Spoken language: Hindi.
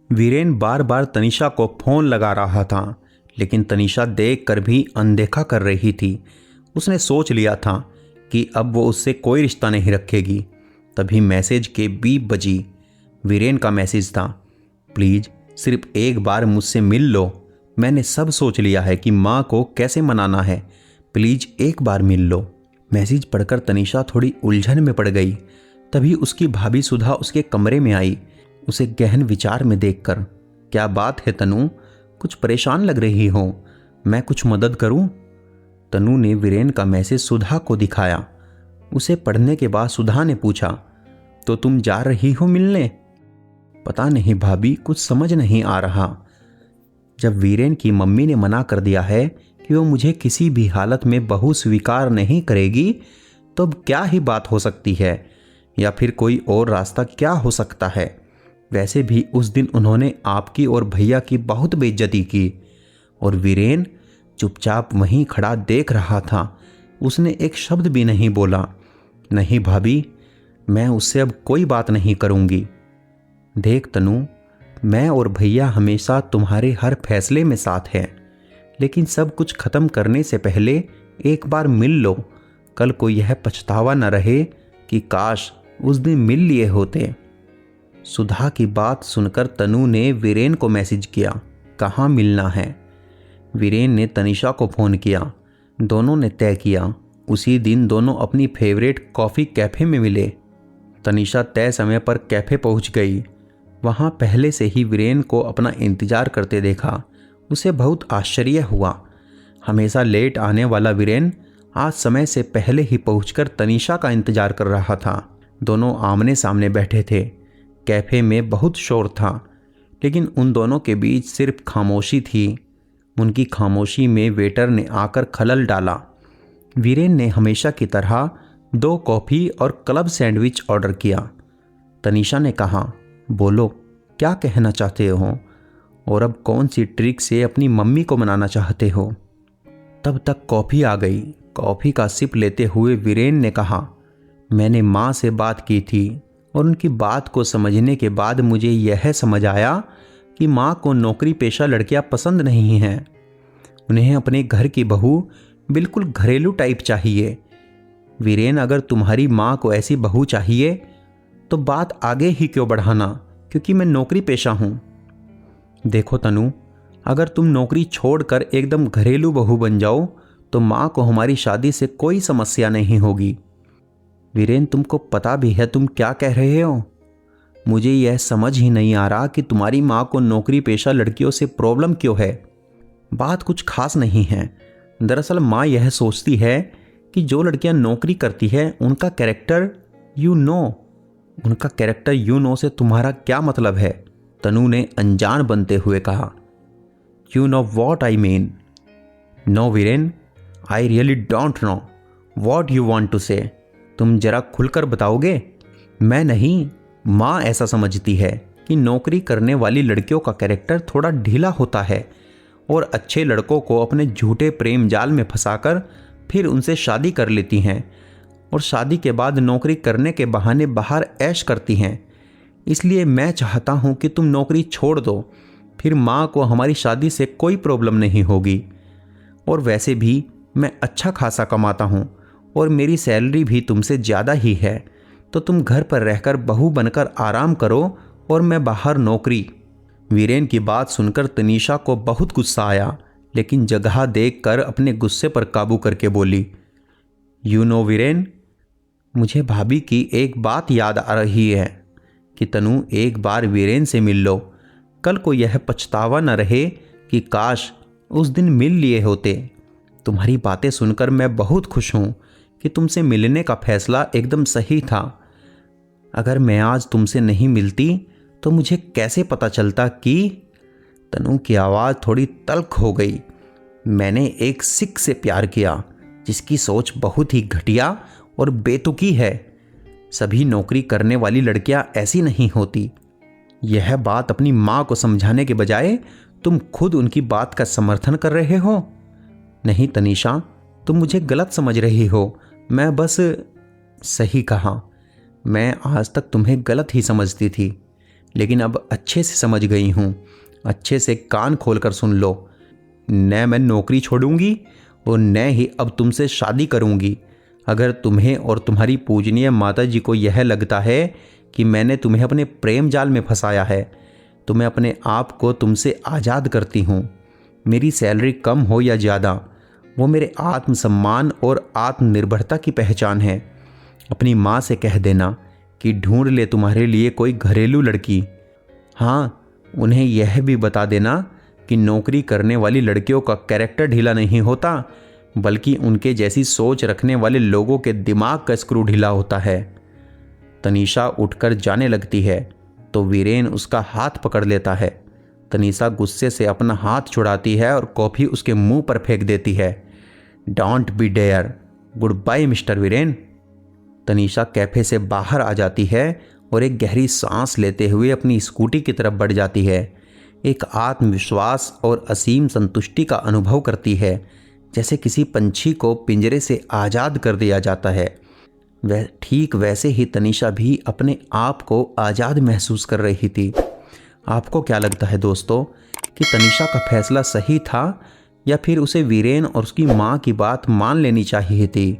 वीरेन बार बार तनीषा को फ़ोन लगा रहा था, लेकिन तनीषा देख कर भी अनदेखा कर रही थी। उसने सोच लिया था कि अब वो उससे कोई रिश्ता नहीं रखेगी। तभी मैसेज के बीप बजी। वीरेन का मैसेज था, प्लीज़ सिर्फ एक बार मुझसे मिल लो। मैंने सब सोच लिया है कि माँ को कैसे मनाना है। प्लीज़ एक बार मिल लो। मैसेज पढ़कर तनीषा थोड़ी उलझन में पड़ गई। तभी उसकी भाभी सुधा उसके कमरे में आई, उसे गहन विचार में देखकर। क्या बात है तनु, कुछ परेशान लग रही हो, मैं कुछ मदद करूं? तनु ने वीरेन का मैसेज सुधा को दिखाया। उसे पढ़ने के बाद सुधा ने पूछा, तो तुम जा रही हो मिलने? पता नहीं भाभी, कुछ समझ नहीं आ रहा। जब वीरेन की मम्मी ने मना कर दिया है कि वो मुझे किसी भी हालत में बहू स्वीकार नहीं करेगी, तो अब क्या ही बात हो सकती है, या फिर कोई और रास्ता क्या हो सकता है। वैसे भी उस दिन उन्होंने आपकी और भैया की बहुत बेइज्जती की। और वीरेन चुपचाप वहीं खड़ा देख रहा था। उसने एक शब्द भी नहीं बोला। नहीं भाभी, मैं उससे अब कोई बात नहीं करूंगी। देख तनु, मैं और भैया हमेशा तुम्हारे हर फैसले में साथ हैं, लेकिन सब कुछ खत्म करने से पहले एक बार मिल लो। कल को यह पछतावा न रहे कि काश उस दिन मिल लिए होते। सुधा की बात सुनकर तनु ने वीरेन को मैसेज किया, कहाँ मिलना है। वीरेन ने तनीषा को फ़ोन किया। दोनों ने तय किया उसी दिन दोनों अपनी फेवरेट कॉफ़ी कैफ़े में मिले। तनीषा तय समय पर कैफ़े पहुंच गई। वहां पहले से ही वीरेन को अपना इंतज़ार करते देखा। उसे बहुत आश्चर्य हुआ। हमेशा लेट आने वाला वीरेन आज समय से पहले ही पहुंचकर तनीषा का इंतज़ार कर रहा था। दोनों आमने सामने बैठे थे। कैफ़े में बहुत शोर था, लेकिन उन दोनों के बीच सिर्फ खामोशी थी। उनकी खामोशी में वेटर ने आकर खलल डाला। वीरेन ने हमेशा की तरह 2 कॉफ़ी और क्लब सैंडविच ऑर्डर किया। तनीषा ने कहा, बोलो क्या कहना चाहते हो, और अब कौन सी ट्रिक से अपनी मम्मी को मनाना चाहते हो। तब तक कॉफ़ी आ गई। कॉफ़ी का सिप लेते हुए वीरेन ने कहा, मैंने माँ से बात की थी और उनकी बात को समझने के बाद मुझे यह समझ आया कि माँ को नौकरी पेशा लड़कियाँ पसंद नहीं हैं। उन्हें अपने घर की बहू बिल्कुल घरेलू टाइप चाहिए। वीरेन, अगर तुम्हारी माँ को ऐसी बहू चाहिए तो बात आगे ही क्यों बढ़ाना, क्योंकि मैं नौकरी पेशा हूँ। देखो तनु, अगर तुम नौकरी छोड़कर एकदम घरेलू बहू बन जाओ तो माँ को हमारी शादी से कोई समस्या नहीं होगी। वीरेन, तुमको पता भी है तुम क्या कह रहे हो? मुझे यह समझ ही नहीं आ रहा कि तुम्हारी माँ को नौकरी पेशा लड़कियों से प्रॉब्लम क्यों है। बात कुछ खास नहीं है। दरअसल माँ यह सोचती है कि जो लड़कियाँ नौकरी करती है उनका कैरेक्टर यू नो से तुम्हारा क्या मतलब है? तनु ने अनजान बनते हुए कहा। You know what I mean? No Viren, I really don't know what you want to say. तुम जरा खुलकर बताओगे? मैं नहीं, माँ ऐसा समझती है कि नौकरी करने वाली लड़कियों का कैरेक्टर थोड़ा ढीला होता है और अच्छे लड़कों को अपने झूठे प्रेम जाल में फंसाकर फिर उनसे शादी कर लेती हैं, और शादी के बाद नौकरी करने के बहाने बाहर ऐश करती हैं। इसलिए मैं चाहता हूँ कि तुम नौकरी छोड़ दो, फिर माँ को हमारी शादी से कोई प्रॉब्लम नहीं होगी। और वैसे भी मैं अच्छा खासा कमाता हूँ और मेरी सैलरी भी तुमसे ज़्यादा ही है, तो तुम घर पर रहकर बहू बनकर आराम करो और मैं बाहर नौकरी। वीरेन की बात सुनकर तनीषा को बहुत गुस्सा आया, लेकिन जगह देखकर अपने गुस्से पर काबू करके बोली, यू नो वीरेन, मुझे भाभी की एक बात याद आ रही है कि तनु एक बार वीरेन से मिल लो। कल को यह पछतावा न रहे कि काश उस दिन मिल लिए होते। तुम्हारी बातें सुनकर मैं बहुत खुश हूँ कि तुमसे मिलने का फैसला एकदम सही था। अगर मैं आज तुमसे नहीं मिलती तो मुझे कैसे पता चलता कि। तनु की आवाज़ थोड़ी तल्ख हो गई। मैंने एक सिख से प्यार किया जिसकी सोच बहुत ही घटिया और बेतुकी है। सभी नौकरी करने वाली लड़कियां ऐसी नहीं होती। यह बात अपनी माँ को समझाने के बजाय तुम खुद उनकी बात का समर्थन कर रहे हो। नहीं तनीषा, तुम मुझे गलत समझ रही हो। मैं बस। सही कहा, मैं आज तक तुम्हें गलत ही समझती थी, लेकिन अब अच्छे से समझ गई हूँ। अच्छे से कान खोलकर सुन लो। न मैं नौकरी छोड़ूंगी और न ही अब तुमसे शादी करूंगी। अगर तुम्हें और तुम्हारी पूजनीय माता जी को यह लगता है कि मैंने तुम्हें अपने प्रेम जाल में फंसाया है तो मैं अपने आप को तुमसे आज़ाद करती हूँ। मेरी सैलरी कम हो या ज़्यादा, वो मेरे आत्मसम्मान और आत्मनिर्भरता की पहचान है। अपनी माँ से कह देना कि ढूंढ ले तुम्हारे लिए कोई घरेलू लड़की। हाँ, उन्हें यह भी बता देना कि नौकरी करने वाली लड़कियों का कैरेक्टर ढीला नहीं होता, बल्कि उनके जैसी सोच रखने वाले लोगों के दिमाग का स्क्रू ढीला होता है। तनीषा उठकर जाने लगती है तो वीरेन उसका हाथ पकड़ लेता है। तनीषा गुस्से से अपना हाथ छुड़ाती है और कॉफ़ी उसके मुंह पर फेंक देती है। Don't be dare, good bye mister Viren. Tanisha cafe से बाहर आ जाती है और एक गहरी सांस लेते हुए अपनी स्कूटी की तरफ बढ़ जाती है। एक आत्मविश्वास और असीम संतुष्टि का अनुभव करती है, जैसे किसी पंछी को पिंजरे से आज़ाद कर दिया जाता है। वह ठीक वैसे ही तनीषा भी अपने आप को आज़ाद महसूस कर रही थी। आपको क्या लगता है दोस्तों कि तनीषा का फैसला सही था या फिर उसे वीरेन और उसकी माँ की बात मान लेनी चाहिए थी?